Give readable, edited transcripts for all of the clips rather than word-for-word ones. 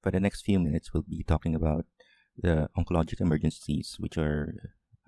For the next few minutes, we'll be talking about the oncologic emergencies, which are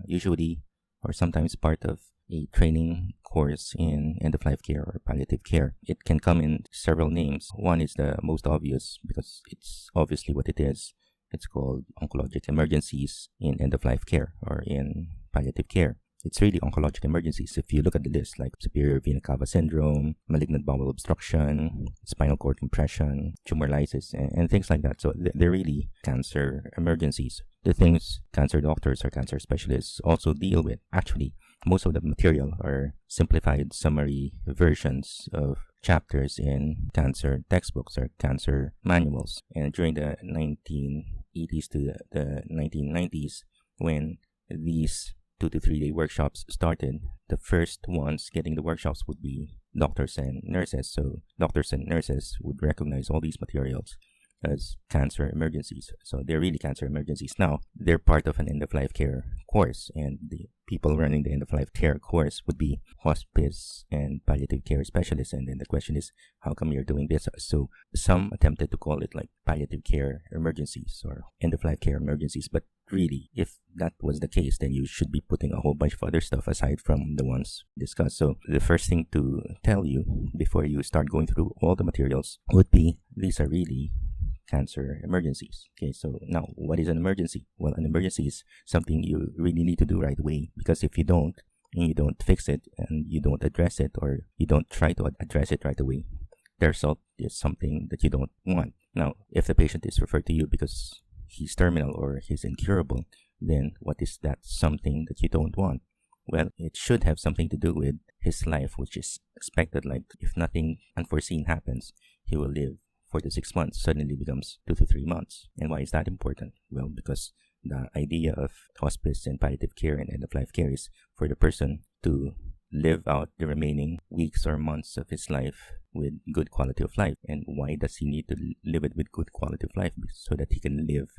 usually or sometimes part of a training course in end-of-life care or palliative care. It can come in several names. One is the most obvious because it's obviously what it is. It's called oncologic emergencies in end-of-life care or in palliative care. It's really oncologic emergencies. If you look at the list, like superior vena cava syndrome, malignant bowel obstruction, spinal cord compression, tumor lysis, and things like that. So they're really cancer emergencies. The things cancer doctors or cancer specialists also deal with. Actually, most of the material are simplified summary versions of chapters in cancer textbooks or cancer manuals. And during the 1980s to the 1990s, when these 2 to 3 day workshops started, the first ones getting the workshops would be doctors and nurses. So doctors and nurses would recognize all these materials as cancer emergencies. So they're really cancer emergencies. Now, they're part of an end-of-life care course, and the people running the end-of-life care course would be hospice and palliative care specialists. And then the question is, how come you're doing this? So some attempted to call it like palliative care emergencies or end-of-life care emergencies, but really, if that was the case, then you should be putting a whole bunch of other stuff aside from the ones discussed. So the first thing to tell you before you start going through all the materials would be these are really cancer emergencies. Okay, so now what is an emergency? Well, an emergency is something you really need to do right away, because if you don't, and you don't fix it, and you don't address it, or you don't try to address it right away, the result is something that you don't want. Now, if the patient is referred to you because he's terminal or he's incurable, then what is that something that you don't want? Well, it should have something to do with his life, which is expected. Like, if nothing unforeseen happens, he will live 4 to 6 months, suddenly becomes 2 to 3 months. And why is that important? Well, because the idea of hospice and palliative care and end-of-life care is for the person to live out the remaining weeks or months of his life with good quality of life. And why does he need to live it with good quality of life? So that he can live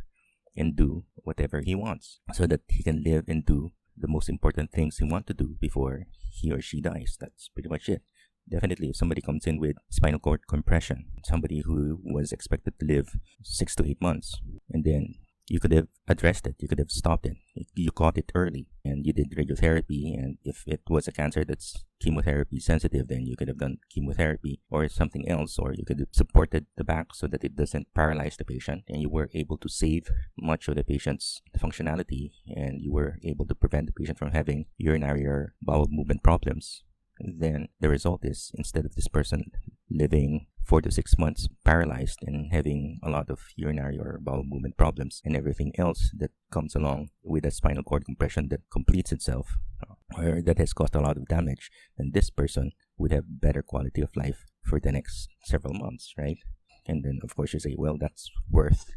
and do whatever he wants. So that he can live and do the most important things he wants to do before he or she dies. That's pretty much it. Definitely, if somebody comes in with spinal cord compression, somebody who was expected to live 6 to 8 months, and then you could have addressed it, you could have stopped it, you caught it early, and you did radiotherapy, and if it was a cancer that's chemotherapy sensitive, then you could have done chemotherapy or something else, or you could have supported the back so that it doesn't paralyze the patient, and you were able to save much of the patient's functionality, and you were able to prevent the patient from having urinary or bowel movement problems. Then the result is, instead of this person living 4 to 6 months paralyzed and having a lot of urinary or bowel movement problems and everything else that comes along with a spinal cord compression that completes itself or that has caused a lot of damage, then this person would have better quality of life for the next several months, right? And then of course you say, well, that's worth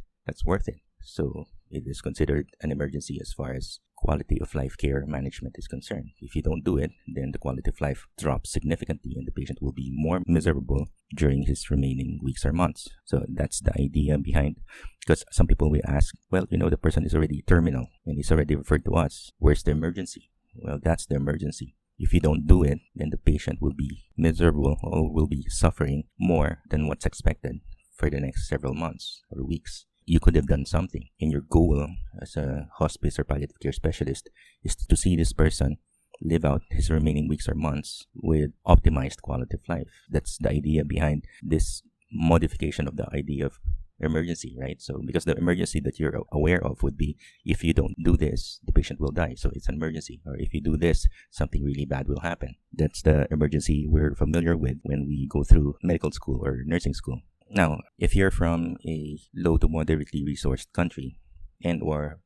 it. So it is considered an emergency as far as quality of life care management is concerned. If you don't do it, then the quality of life drops significantly and the patient will be more miserable during his remaining weeks or months. So that's the idea behind, because some people will ask, well, the person is already terminal and he's already referred to us. Where's the emergency? Well, that's the emergency. If you don't do it, then the patient will be miserable or will be suffering more than what's expected for the next several months or weeks. You could have done something. And your goal as a hospice or palliative care specialist is to see this person live out his remaining weeks or months with optimized quality of life. That's the idea behind this modification of the idea of emergency, right? So because the emergency that you're aware of would be, if you don't do this, the patient will die. So it's an emergency. Or if you do this, something really bad will happen. That's the emergency we're familiar with when we go through medical school or nursing school. Now, if you're from a low to moderately resourced country and or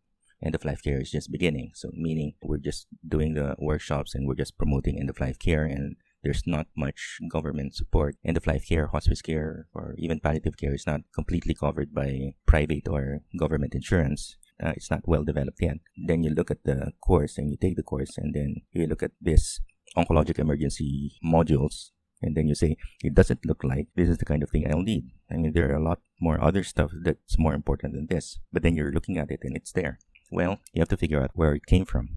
end-of-life care is just beginning, so meaning we're just doing the workshops and we're just promoting end-of-life care and there's not much government support, end-of-life care, hospice care, or even palliative care is not completely covered by private or government insurance. It's not well developed yet. Then you look at the course and you take the course and then you look at this oncologic emergency modules. And then you say, it doesn't look like this is the kind of thing I'll need. I mean, there are a lot more other stuff that's more important than this. But then you're looking at it and it's there. Well, you have to figure out where it came from.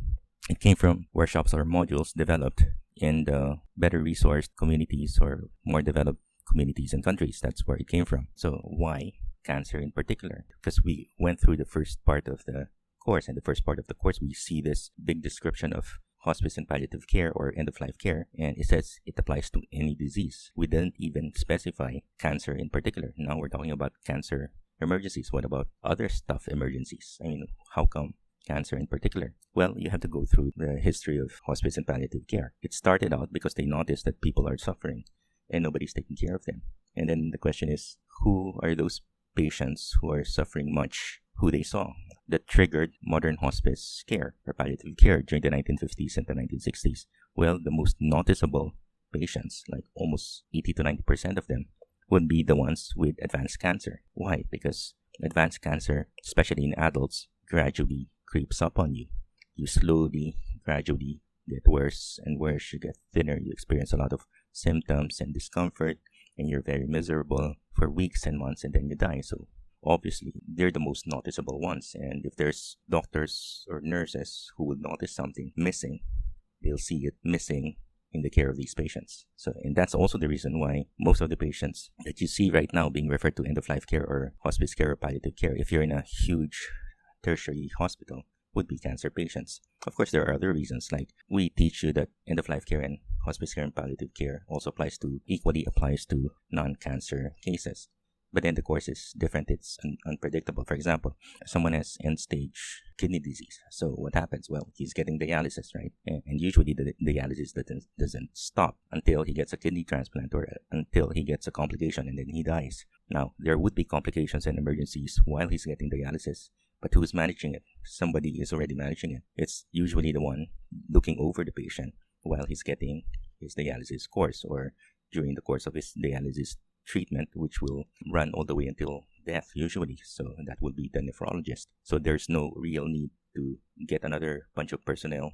It came from workshops or modules developed in the better resourced communities or more developed communities and countries. That's where it came from. So why? cancer in particular, because we went through the first part of the course. And the first part of the course, we see this big description of hospice and palliative care or end-of-life care, and it says it applies to any disease. We didn't even specify cancer in particular. Now we're talking about cancer emergencies. What about other stuff emergencies? I mean, how come cancer in particular? Well, you have to go through the history of hospice and palliative care. It started out because they noticed that people are suffering and nobody's taking care of them. And then the question is, who are those patients who are suffering much, who they saw, that triggered modern hospice care or palliative care during the 1950s and the 1960s? Well, the most noticeable patients, like almost 80 to 90% of them, would be the ones with advanced cancer. Why? Because advanced cancer, especially in adults, gradually creeps up on you. You slowly, gradually get worse and worse. You get thinner. You experience a lot of symptoms and discomfort, and you're very miserable for weeks and months, and then you die. So obviously, they're the most noticeable ones. And if there's doctors or nurses who would notice something missing, they'll see it missing in the care of these patients. And that's also the reason why most of the patients that you see right now being referred to end-of-life care or hospice care or palliative care, if you're in a huge tertiary hospital, would be cancer patients. Of course, there are other reasons, like we teach you that end-of-life care and hospice care and palliative care also equally applies to non-cancer cases. But then the course is different. It's unpredictable. For example, someone has end-stage kidney disease. So what happens? Well, he's getting dialysis, right? And usually the dialysis doesn't stop until he gets a kidney transplant or until he gets a complication and then he dies. Now, there would be complications and emergencies while he's getting dialysis. But who's managing it? Somebody is already managing it. It's usually the one looking over the patient while he's getting his dialysis course or during the course of his dialysis treatment, which will run all the way until death usually. So that will be the nephrologist. So there's no real need to get another bunch of personnel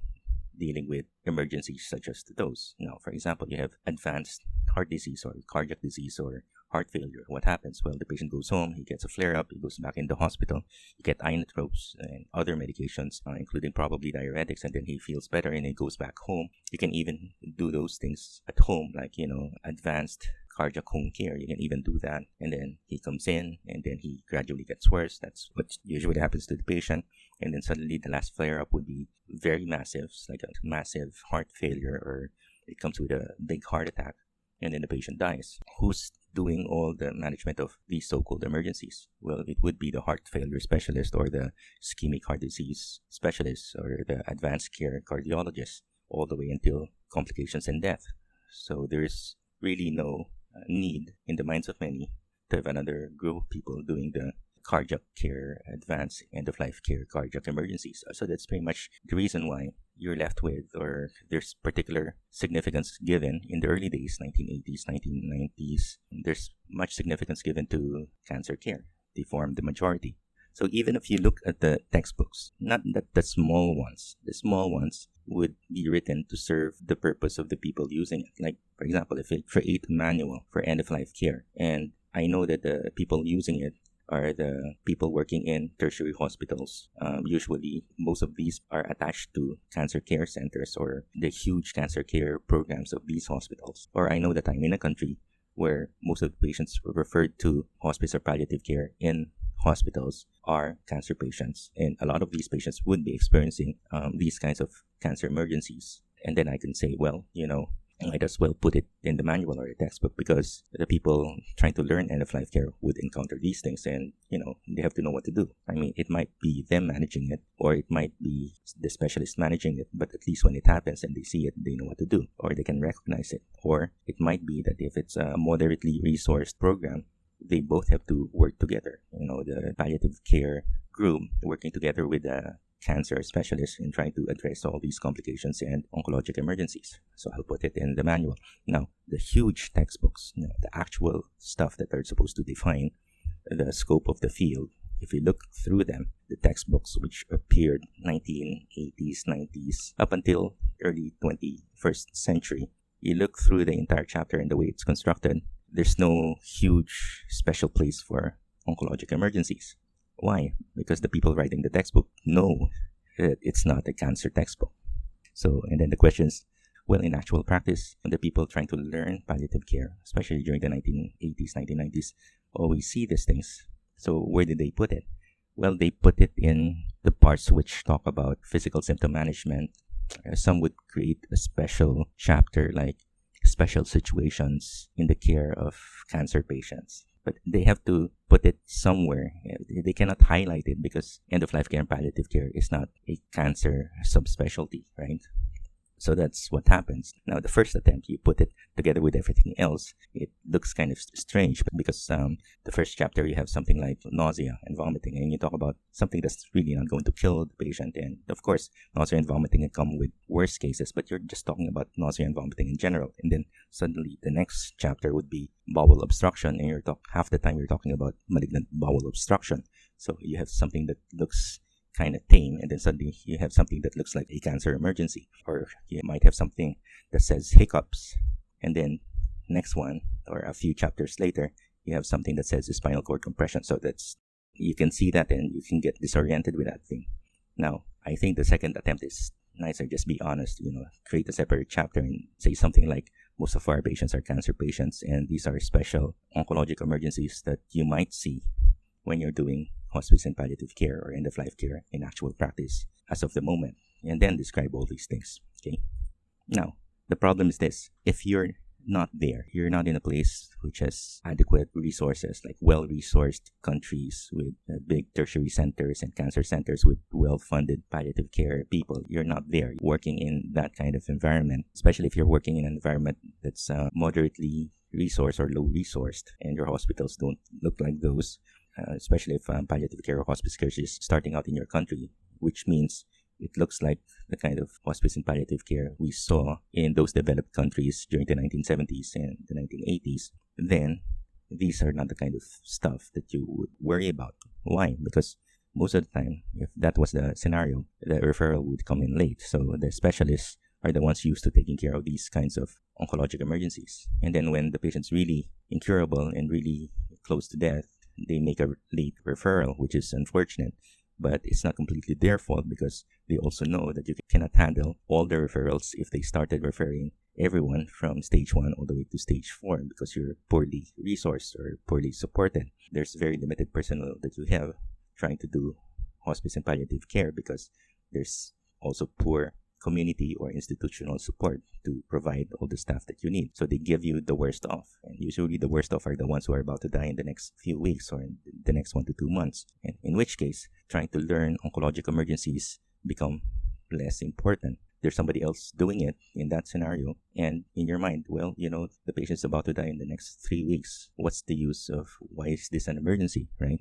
dealing with emergencies such as those. Now, for example, you have advanced heart disease or cardiac disease or heart failure. What happens? Well, the patient goes home, he gets a flare-up, he goes back in the hospital, you get inotropes and other medications, including probably diuretics, and then he feels better and he goes back home. You can even do those things at home, like, advanced cardiac home care. You can even do that. And then he comes in and then he gradually gets worse. That's what usually happens to the patient. And then suddenly the last flare-up would be very massive, it's like a massive heart failure, or it comes with a big heart attack, and then the patient dies. Who's doing all the management of these so-called emergencies? Well, it would be the heart failure specialist or the ischemic heart disease specialist or the advanced care cardiologist, all the way until complications and death. So there's really no need in the minds of many to have another group of people doing the cardiac care, advanced end-of-life care, cardiac emergencies. So that's pretty much the reason why you're left with, or there's particular significance given in the early days, 1980s, 1990s. There's much significance given to cancer care. They form the majority. So even if you look at the textbooks, not the small ones would be written to serve the purpose of the people using it. Like, for example, if it create a manual for end-of-life care, and I know that the people using it are the people working in tertiary hospitals. Usually, most of these are attached to cancer care centers or the huge cancer care programs of these hospitals. Or I know that I'm in a country where most of the patients referred to hospice or palliative care in hospitals are cancer patients. And a lot of these patients would be experiencing these kinds of cancer emergencies. And then I can say, well, I might as well put it in the manual or the textbook, because the people trying to learn end-of-life care would encounter these things, and they have to know what to do. I mean, it might be them managing it, or it might be the specialist managing it, but at least when it happens and they see it, they know what to do, or they can recognize it. Or it might be that if it's a moderately resourced program, they both have to work together. The palliative care group working together with the cancer specialists in trying to address all these complications and oncologic emergencies. So I'll put it in the manual. Now, the huge textbooks, the actual stuff that are supposed to define the scope of the field, if you look through them, the textbooks which appeared 1980s, 90s, up until early 21st century, you look through the entire chapter and the way it's constructed, there's no huge special place for oncologic emergencies. Why? Because the people writing the textbook know that it's not a cancer textbook. So, and then the question is, well, in actual practice, the people trying to learn palliative care, especially during the 1980s, 1990s, always see these things. So where did they put it? Well, they put it in the parts which talk about physical symptom management. Some would create a special chapter like special situations in the care of cancer patients. But they have to put it somewhere. They cannot highlight it because end-of-life care and palliative care is not a cancer subspecialty, right? So that's what happens. Now, the first attempt, you put it together with everything else. It looks kind of strange because the first chapter, you have something like nausea and vomiting, and you talk about something that's really not going to kill the patient. And of course, nausea and vomiting can come with worse cases, but you're just talking about nausea and vomiting in general. And then suddenly the next chapter would be bowel obstruction, and half the time you're talking about malignant bowel obstruction. So you have something that looks kind of tame, and then suddenly you have something that looks like a cancer emergency, or you might have something that says hiccups, and then next one or a few chapters later you have something that says spinal cord compression. So that's, you can see that and you can get disoriented with that thing. Now, I think the second attempt is nicer. Just be honest, create a separate chapter and say something like, most of our patients are cancer patients, and these are special oncologic emergencies that you might see when you're doing hospice and palliative care or end-of-life care in actual practice as of the moment, and then describe all these things. Okay. Now, the problem is this: if you're not there, you're not in a place which has adequate resources, like well-resourced countries with big tertiary centers and cancer centers with well-funded palliative care people. You're not there working in that kind of environment, especially if you're working in an environment that's moderately resourced or low-resourced, and your hospitals don't look like those. Especially if palliative care or hospice care is starting out in your country, which means it looks like the kind of hospice and palliative care we saw in those developed countries during the 1970s and the 1980s, then these are not the kind of stuff that you would worry about. Why? Because most of the time, if that was the scenario, the referral would come in late. So the specialists are the ones used to taking care of these kinds of oncologic emergencies. And then when the patient's really incurable and really close to death, they make a late referral, which is unfortunate, but it's not completely their fault because they also know that you cannot handle all the referrals if they started referring everyone from stage 1 all the way to stage 4 because you're poorly resourced or poorly supported. There's very limited personnel that you have trying to do hospice and palliative care because there's also poor community or institutional support to provide all the staff that you need. So they give you the worst off. And usually the worst off are the ones who are about to die in the next few weeks or in the next 1 to 2 months. And in which case, trying to learn oncologic emergencies become less important. There's somebody else doing it in that scenario. And in your mind, well, the patient's about to die in the next 3 weeks. What's the use of, why is this an emergency, right?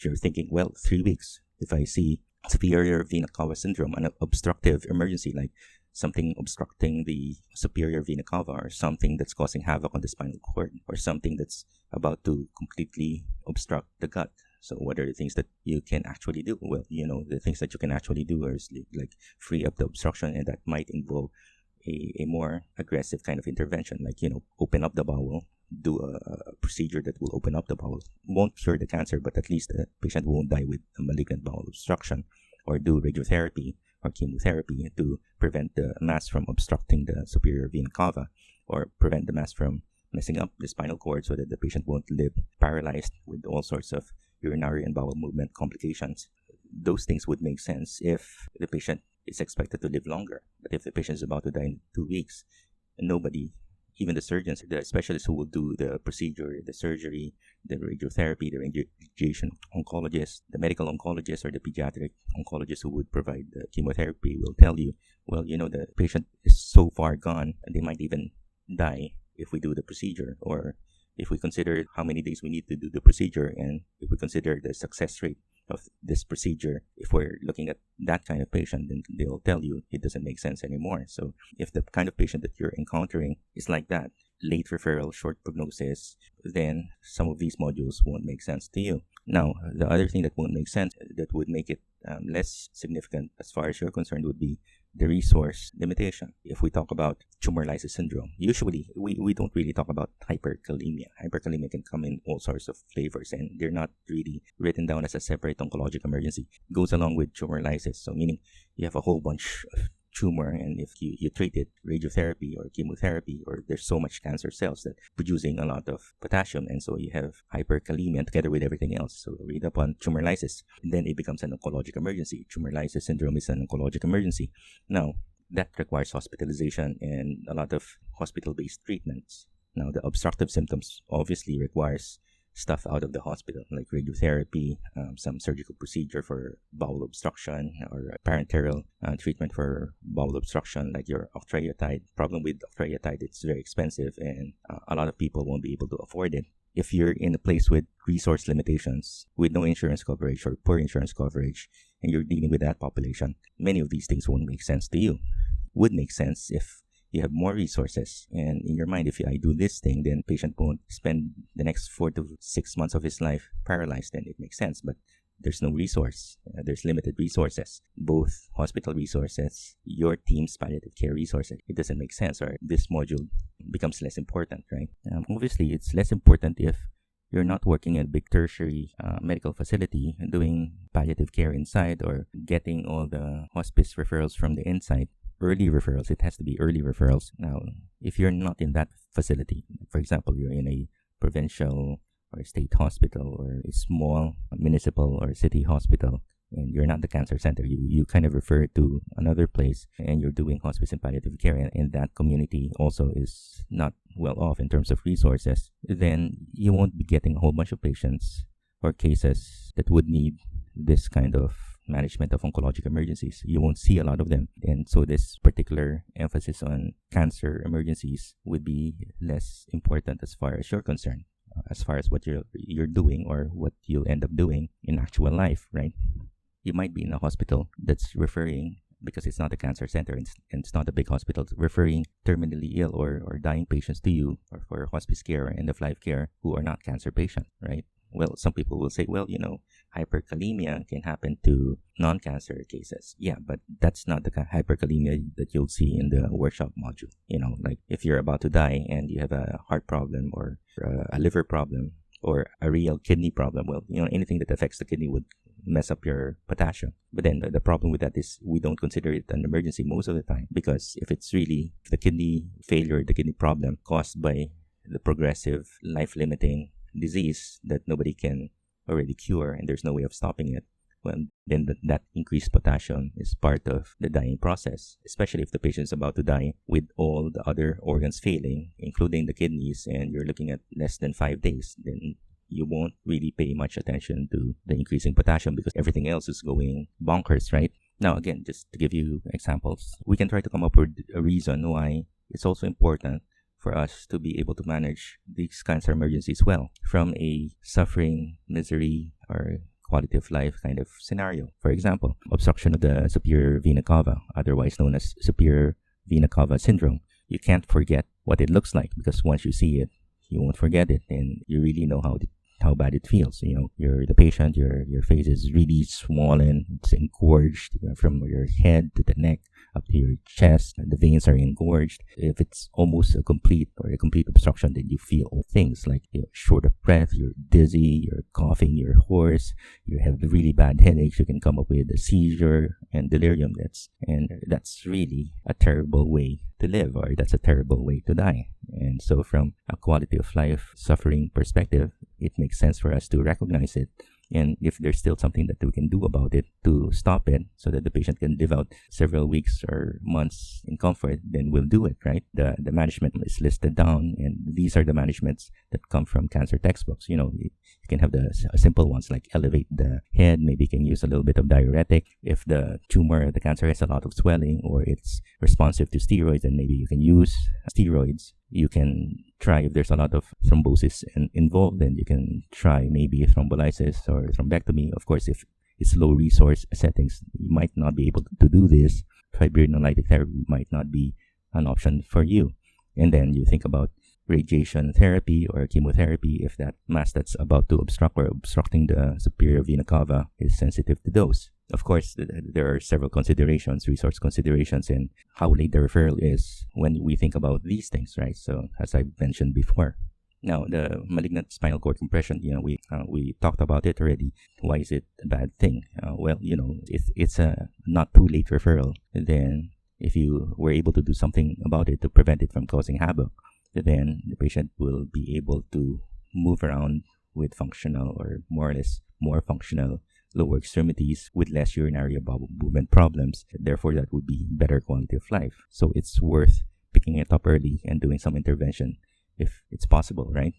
You're thinking, well, 3 weeks. If I see superior vena cava syndrome, an obstructive emergency like something obstructing the superior vena cava or something that's causing havoc on the spinal cord or something that's about to completely obstruct the gut. So what are the things that you can actually do? Well, the things that you can actually do is like free up the obstruction, and that might involve a more aggressive kind of intervention, like, open up the bowel, do a procedure that will open up the bowel. Won't cure the cancer, but at least the patient won't die with a malignant bowel obstruction, or do radiotherapy or chemotherapy to prevent the mass from obstructing the superior vena cava, or prevent the mass from messing up the spinal cord so that the patient won't live paralyzed with all sorts of urinary and bowel movement complications. Those things would make sense if the patient is expected to live longer. But if the patient is about to die in 2 weeks, nobody, even the surgeons, the specialists who will do the procedure, the surgery, the radiotherapy, the radiation oncologist, the medical oncologist, or the pediatric oncologist who would provide the chemotherapy will tell you, well, the patient is so far gone, and they might even die if we do the procedure, or if we consider how many days we need to do the procedure, and if we consider the success rate of this procedure, if we're looking at that kind of patient, then they'll tell you it doesn't make sense anymore. So if the kind of patient that you're encountering is like that, late referral, short prognosis, then some of these modules won't make sense to you. Now, the other thing that won't make sense, that would make it less significant as far as you're concerned, would be the resource limitation. If we talk about tumor lysis syndrome, usually we don't really talk about hyperkalemia. Hyperkalemia can come in all sorts of flavors, and they're not really written down as a separate oncologic emergency. It goes along with tumor lysis, so meaning you have a whole bunch of tumor, and if you treat it radiotherapy or chemotherapy, or there's so much cancer cells that producing a lot of potassium, and so you have hyperkalemia together with everything else. So read up on tumor lysis, and then it becomes an oncologic emergency. Tumor lysis syndrome is an oncologic emergency. Now, that requires hospitalization and a lot of hospital-based treatments. Now, the obstructive symptoms obviously requires stuff out of the hospital, like radiotherapy, some surgical procedure for bowel obstruction, or parenteral treatment for bowel obstruction, like your octreotide. Problem with octreotide, it's very expensive, and a lot of people won't be able to afford it. If you're in a place with resource limitations, with no insurance coverage or poor insurance coverage, and you're dealing with that population, many of these things won't make sense to you. Would make sense if you have more resources, and in your mind, if I do this thing, then patient won't spend the next 4 to 6 months of his life paralyzed, then it makes sense. But there's no resource. There's limited resources, both hospital resources, your team's palliative care resources. It doesn't make sense, or this module becomes less important, right? Obviously, it's less important if you're not working at a big tertiary medical facility and doing palliative care inside, or getting all the hospice referrals from the inside. Early referrals, it has to be early referrals. Now, if you're not in that facility, for example, you're in a provincial or a state hospital, or a small municipal or city hospital, and you're not the cancer center, you kind of refer to another place, and you're doing hospice and palliative care, and that community also is not well off in terms of resources, then you won't be getting a whole bunch of patients or cases that would need this kind of management of oncologic emergencies. You won't see a lot of them, and so this particular emphasis on cancer emergencies would be less important as far as you're concerned, as far as what you're doing or what you'll end up doing in actual life, right? You might be in a hospital that's referring, because it's not a cancer center and it's not a big hospital, referring terminally ill or dying patients to you, or for hospice care or end-of-life care, who are not cancer patients, right? Well, some people will say, well, hyperkalemia can happen to non-cancer cases. Yeah, but that's not the hyperkalemia that you'll see in the workshop module. Like if you're about to die and you have a heart problem, or a liver problem, or a real kidney problem, well, anything that affects the kidney would mess up your potassium. But then the problem with that is we don't consider it an emergency most of the time, because if it's really the kidney failure, the kidney problem caused by the progressive life-limiting disease that nobody can already cure, and there's no way of stopping it, well, then that increased potassium is part of the dying process, especially if the patient's about to die with all the other organs failing, including the kidneys, and you're looking at less than 5 days. Then you won't really pay much attention to the increasing potassium, because everything else is going bonkers, right? Now, again, just to give you examples, we can try to come up with a reason why it's also important for us to be able to manage these cancer emergencies well, from a suffering, misery, or quality of life kind of scenario. For example, obstruction of the superior vena cava, otherwise known as superior vena cava syndrome. You can't forget what it looks like, because once you see it, you won't forget it, and you really know how bad it feels. You're the patient, your face is really swollen, it's engorged, from your head to the neck up to your chest, and the veins are engorged. If it's almost a complete obstruction, then you feel all things like you're short of breath, you're dizzy, you're coughing, you're hoarse, you have really bad headaches, you can come up with a seizure and delirium. That's really a terrible way to live, or that's a terrible way to die. And so from a quality of life suffering perspective, it makes sense for us to recognize it, and if there's still something that we can do about it to stop it, so that the patient can live out several weeks or months in comfort, then we'll do it, right? The management is listed down, and these are the managements that come from cancer textbooks. You can have the simple ones like elevate the head, maybe you can use a little bit of diuretic. If the tumor, the cancer has a lot of swelling, or it's responsive to steroids, then maybe you can use steroids. You can try, if there's a lot of thrombosis involved, then you can try maybe thrombolysis or thrombectomy. Of course, if it's low resource settings, you might not be able to do this. Fibrinolytic therapy might not be an option for you. And then you think about radiation therapy or chemotherapy if that mass that's about to obstruct or obstructing the superior vena cava is sensitive to those. Of course, there are several considerations, resource considerations, and how late the referral is when we think about these things, right? So, as I mentioned before. Now, the malignant spinal cord compression, we talked about it already. Why is it a bad thing? Well, if it's a not too late referral, then if you were able to do something about it to prevent it from causing havoc, then the patient will be able to move around with functional, or more or less more functional, lower extremities with less urinary or bowel movement problems. Therefore, that would be better quality of life. So it's worth picking it up early and doing some intervention if it's possible, right?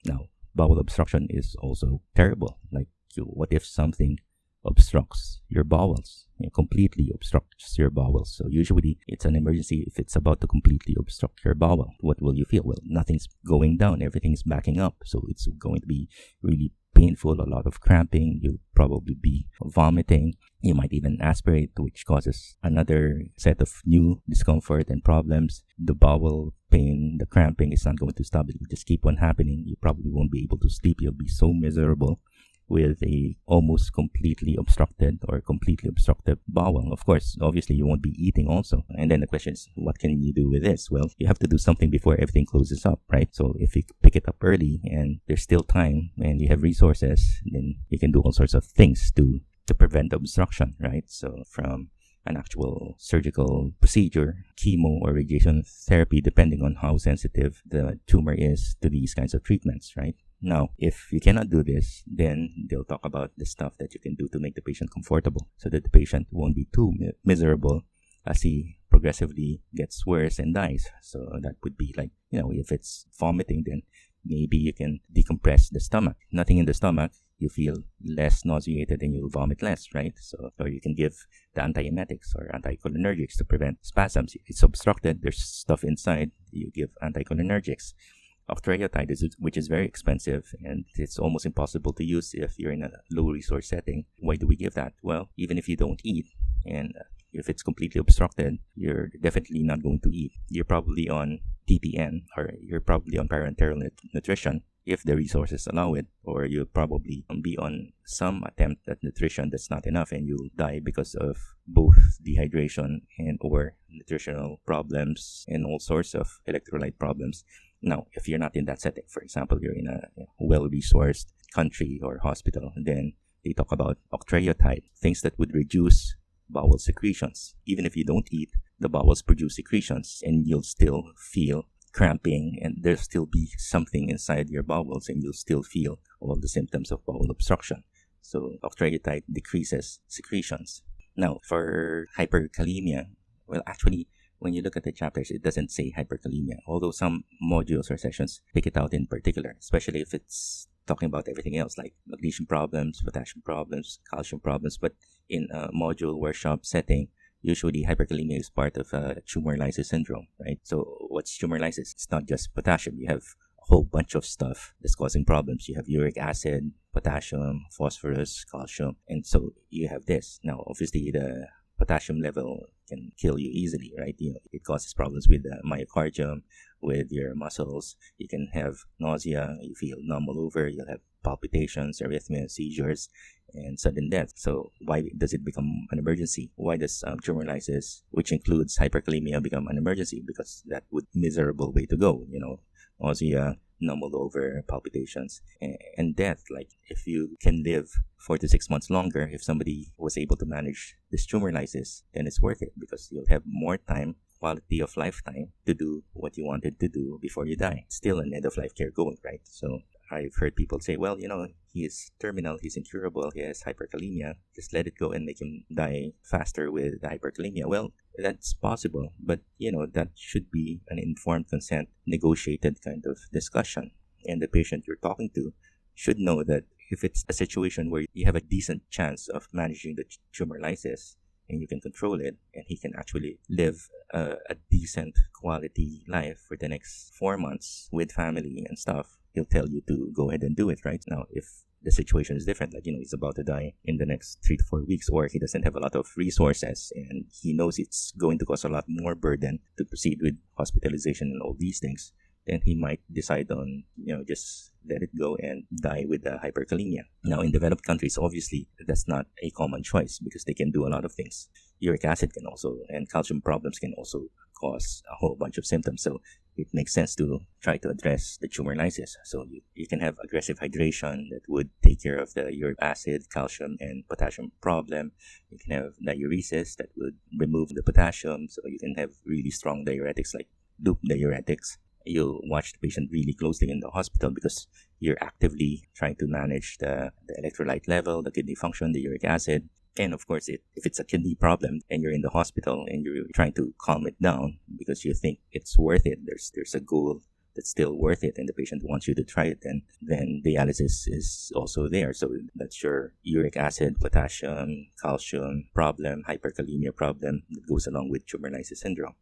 Now, bowel obstruction is also terrible. Like, what if something obstructs your bowels, completely obstructs your bowels? So usually it's an emergency if it's about to completely obstruct your bowel. What will you feel? Well, nothing's going down, everything's backing up, so it's going to be really painful, a lot of cramping. You'll probably be vomiting. You might even aspirate, which causes another set of new discomfort and problems. The bowel pain, the cramping is not going to stop. It will just keep on happening. You probably won't be able to sleep. You'll be so miserable with a almost completely obstructed or completely obstructed bowel. Of course, obviously you won't be eating also. And then the question is, what can you do with this? Well, you have to do something before everything closes up, right? So if you pick it up early and there's still time and you have resources, then you can do all sorts of things to prevent obstruction, right? So from an actual surgical procedure, chemo or radiation therapy, depending on how sensitive the tumor is to these kinds of treatments, right? Now, if you cannot do this, then they'll talk about the stuff that you can do to make the patient comfortable so that the patient won't be too miserable as he progressively gets worse and dies. So that would be like, if it's vomiting, then maybe you can decompress the stomach. Nothing in the stomach, you feel less nauseated and you'll vomit less, right? So, or you can give the antiemetics or anticholinergics to prevent spasms. It's obstructed, there's stuff inside, you give anticholinergics. Octreotide, which is very expensive and it's almost impossible to use if you're in a low resource setting. Why do we give that? Well, even if you don't eat and if it's completely obstructed, you're definitely not going to eat. You're probably on TPN, or you're probably on parenteral nutrition if the resources allow it, or you'll probably be on some attempt at nutrition that's not enough and you'll die because of both dehydration and or nutritional problems and all sorts of electrolyte problems. Now, if you're not in that setting, for example, you're in a well-resourced country or hospital, then they talk about octreotide, things that would reduce bowel secretions. Even if you don't eat, the bowels produce secretions and you'll still feel cramping and there'll still be something inside your bowels and you'll still feel all the symptoms of bowel obstruction. So octreotide decreases secretions. Now, for hyperkalemia, well, actually, when you look at the chapters, it doesn't say hyperkalemia, although some modules or sessions pick it out in particular, especially if it's talking about everything else like magnesium problems, potassium problems, calcium problems. But in a module workshop setting, usually hyperkalemia is part of tumor lysis syndrome, right? So what's tumor lysis? It's not just potassium. You have a whole bunch of stuff that's causing problems. You have uric acid, potassium, phosphorus, calcium, and so you have this. Now, obviously, the potassium level can kill you easily, right? It causes problems with the myocardium, with your muscles. You can have nausea, you feel numb all over, you'll have palpitations, arrhythmias, seizures, and sudden death. So why does it become an emergency? Why does tumor lysis, which includes hyperkalemia, become an emergency? Because that would be a miserable way to go, nausea, numb all over, palpitations, and death. Like, if you can live 4 to 6 months longer, if somebody was able to manage this tumor lysis, then it's worth it because you'll have more time, quality of lifetime, to do what you wanted to do before you die. Still an end-of-life care going, right? So I've heard people say, well, he is terminal, he's incurable, he has hyperkalemia, just let it go and make him die faster with the hyperkalemia. Well, that's possible, but that should be an informed consent, negotiated kind of discussion. And the patient you're talking to should know that if it's a situation where you have a decent chance of managing the tumor lysis and you can control it, and he can actually live a decent quality life for the next 4 months with family and stuff, he'll tell you to go ahead and do it, right? Now, if the situation is different, like, he's about to die in the next 3 to 4 weeks, or he doesn't have a lot of resources and he knows it's going to cause a lot more burden to proceed with hospitalization and all these things, then he might decide on, just let it go and die with the hyperkalemia. Now, in developed countries, obviously, that's not a common choice because they can do a lot of things. Uric acid can also, and calcium problems can also cause a whole bunch of symptoms. So it makes sense to try to address the tumor lysis. So you can have aggressive hydration that would take care of the uric acid, calcium, and potassium problem. You can have diuresis that would remove the potassium. So you can have really strong diuretics like loop diuretics. You'll watch the patient really closely in the hospital because you're actively trying to manage the electrolyte level, the kidney function, the uric acid. And of course, if it's a kidney problem and you're in the hospital and you're trying to calm it down because you think it's worth it, there's a goal that's still worth it and the patient wants you to try it, then dialysis is also there. So that's your uric acid, potassium, calcium problem, hyperkalemia problem that goes along with tumor lysis syndrome.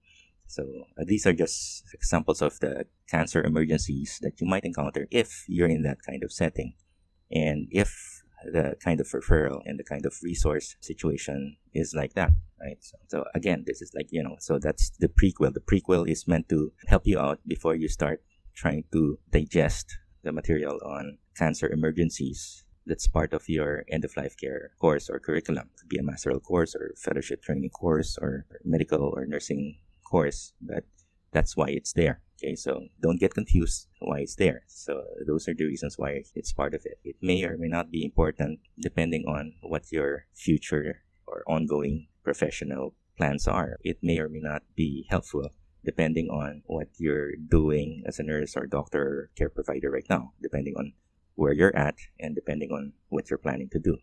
So these are just examples of the cancer emergencies that you might encounter if you're in that kind of setting. And if the kind of referral and the kind of resource situation is like that, right? So again, this is like, so that's the prequel. The prequel is meant to help you out before you start trying to digest the material on cancer emergencies. That's part of your end-of-life care course or curriculum. It could be a masteral course or fellowship training course or medical or nursing course, but that's why it's there. Okay, so don't get confused why it's there. So those are the reasons why it's part of it. It may or may not be important depending on what your future or ongoing professional plans are. It may or may not be helpful depending on what you're doing as a nurse or doctor or care provider right now, depending on where you're at and depending on what you're planning to do.